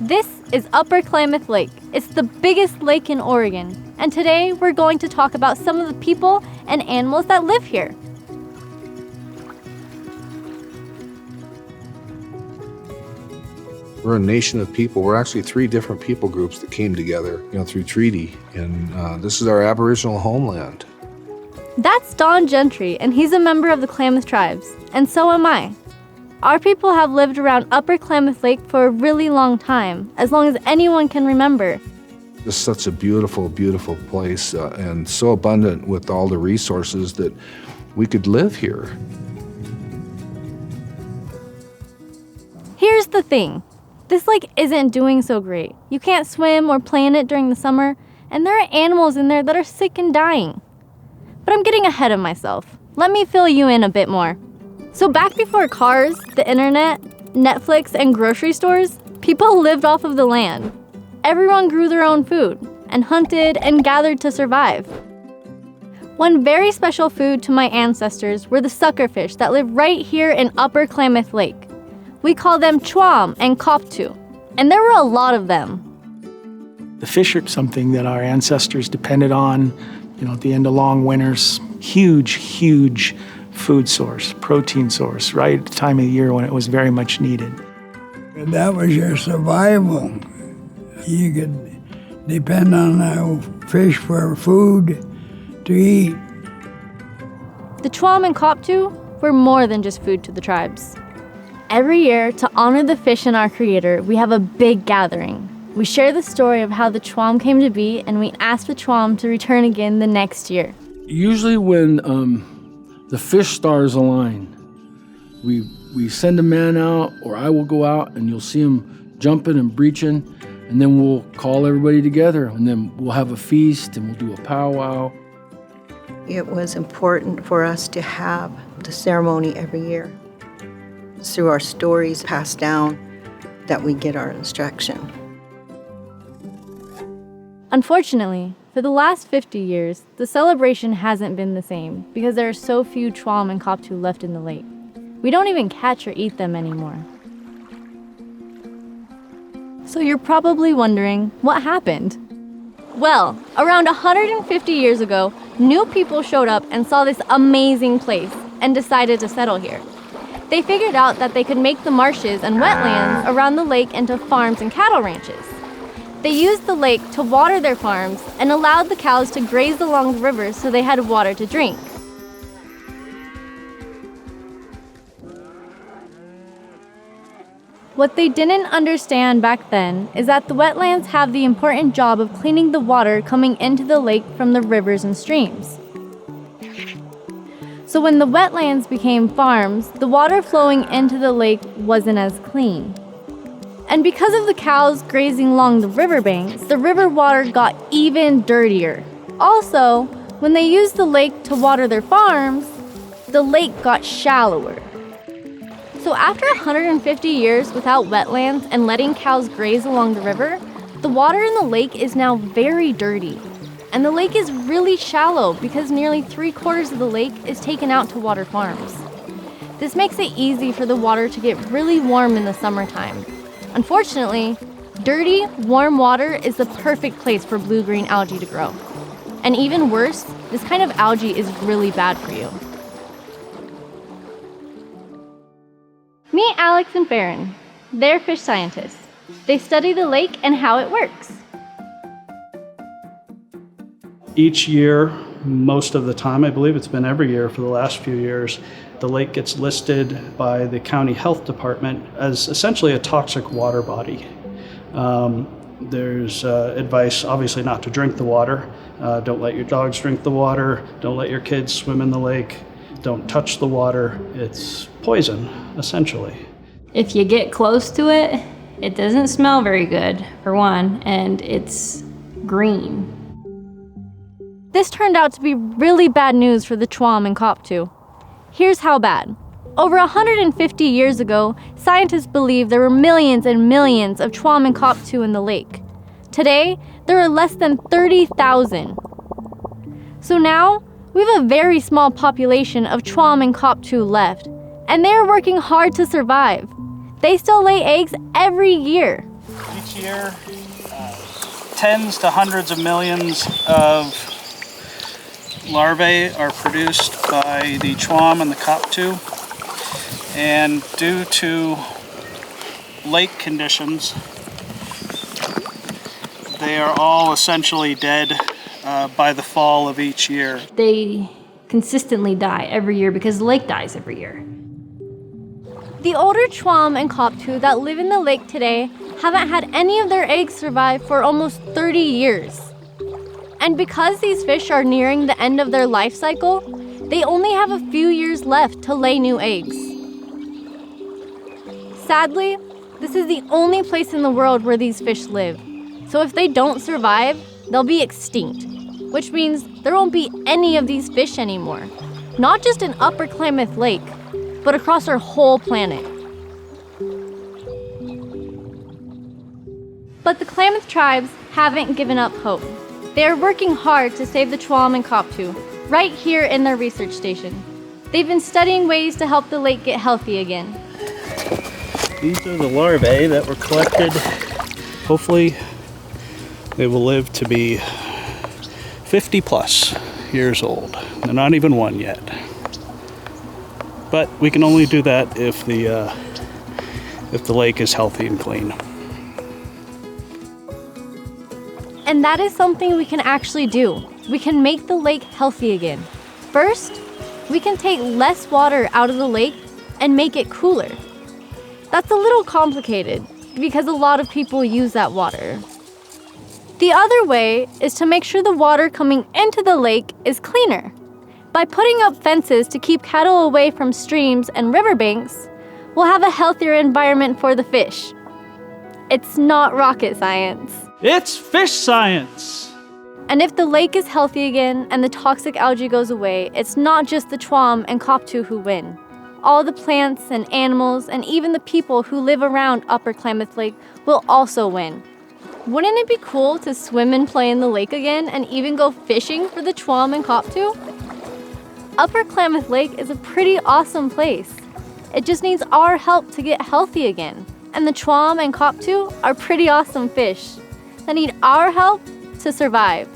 This is Upper Klamath Lake. It's the biggest lake in Oregon. And today we're going to talk about some of the people and animals that live here. We're a nation of people. We're actually 3 different people groups that came together, through treaty. And this is our Aboriginal homeland. That's Don Gentry, and he's a member of the Klamath tribes. And so am I. Our people have lived around Upper Klamath Lake for a really long time, as long as anyone can remember. This is such a beautiful, beautiful place and so abundant with all the resources that we could live here. Here's the thing. This lake isn't doing so great. You can't swim or play in it during the summer, and there are animals in there that are sick and dying. But I'm getting ahead of myself. Let me fill you in a bit more. So back before cars, the internet, Netflix, and grocery stores, people lived off of the land. Everyone grew their own food and hunted and gathered to survive. One very special food to my ancestors were the suckerfish that live right here in Upper Klamath Lake. We call them chwam and koptu, and there were a lot of them. The fish are something that our ancestors depended on, at the end of long winters. Huge food source, protein source, right at the time of the year when it was very much needed. And that was your survival. You could depend on fish for food to eat. The chwam and koptu were more than just food to the tribes. Every year, to honor the fish and our creator, we have a big gathering. We share the story of how the chwam came to be, and we ask the chwam to return again the next year. Usually when the fish stars align, we send a man out, or I will go out, and you'll see him jumping and breaching, and then we'll call everybody together, and then we'll have a feast, and we'll do a powwow. It was important for us to have the ceremony every year. It's through our stories passed down that we get our instruction. Unfortunately, for the last 50 years, the celebration hasn't been the same because there are so few chwam and koptu left in the lake. We don't even catch or eat them anymore. So you're probably wondering, what happened? Well, around 150 years ago, new people showed up and saw this amazing place and decided to settle here. They figured out that they could make the marshes and wetlands around the lake into farms and cattle ranches. They used the lake to water their farms and allowed the cows to graze along the river so they had water to drink. What they didn't understand back then is that the wetlands have the important job of cleaning the water coming into the lake from the rivers and streams. So when the wetlands became farms, the water flowing into the lake wasn't as clean. And because of the cows grazing along the riverbanks, the river water got even dirtier. Also, when they used the lake to water their farms, the lake got shallower. So after 150 years without wetlands and letting cows graze along the river, the water in the lake is now very dirty. And the lake is really shallow because nearly 3/4 of the lake is taken out to water farms. This makes it easy for the water to get really warm in the summertime. Unfortunately, dirty, warm water is the perfect place for blue-green algae to grow. And even worse, this kind of algae is really bad for you. Meet Alex and Farron. They're fish scientists. They study the lake and how it works. Each year, most of the time, I believe it's been every year for the last few years, the lake gets listed by the county health department as essentially a toxic water body. There's advice, obviously, not to drink the water. Don't let your dogs drink the water. Don't let your kids swim in the lake. Don't touch the water. It's poison, essentially. If you get close to it, it doesn't smell very good, for one, and it's green. This turned out to be really bad news for the chwam and koptu. Here's how bad. Over 150 years ago, scientists believed there were millions and millions of chwam and koptu in the lake. Today, there are less than 30,000. So now, we have a very small population of chwam and koptu left, and they are working hard to survive. They still lay eggs every year. Each each year, tens to hundreds of millions of larvae are produced by the Chuam and the Koptu. And due to lake conditions, they are all essentially dead by the fall of each year. They consistently die every year because the lake dies every year. The older Chuam and Koptu that live in the lake today haven't had any of their eggs survive for almost 30 years. And because these fish are nearing the end of their life cycle, they only have a few years left to lay new eggs. Sadly, this is the only place in the world where these fish live. So if they don't survive, they'll be extinct, which means there won't be any of these fish anymore. Not just in Upper Klamath Lake, but across our whole planet. But the Klamath tribes haven't given up hope. They are working hard to save the Chuam and Koptu, right here in their research station. They've been studying ways to help the lake get healthy again. These are the larvae that were collected. Hopefully, they will live to be 50 plus years old. They're not even one yet. But we can only do that if the lake is healthy and clean. And that is something we can actually do. We can make the lake healthy again. First, we can take less water out of the lake and make it cooler. That's a little complicated because a lot of people use that water. The other way is to make sure the water coming into the lake is cleaner. By putting up fences to keep cattle away from streams and riverbanks, we'll have a healthier environment for the fish. It's not rocket science. It's fish science! And if the lake is healthy again and the toxic algae goes away, it's not just the Chuam and Koptu who win. All the plants and animals and even the people who live around Upper Klamath Lake will also win. Wouldn't it be cool to swim and play in the lake again and even go fishing for the Chuam and Koptu? Upper Klamath Lake is a pretty awesome place. It just needs our help to get healthy again. And the Chuam and Koptu are pretty awesome fish that need our help to survive.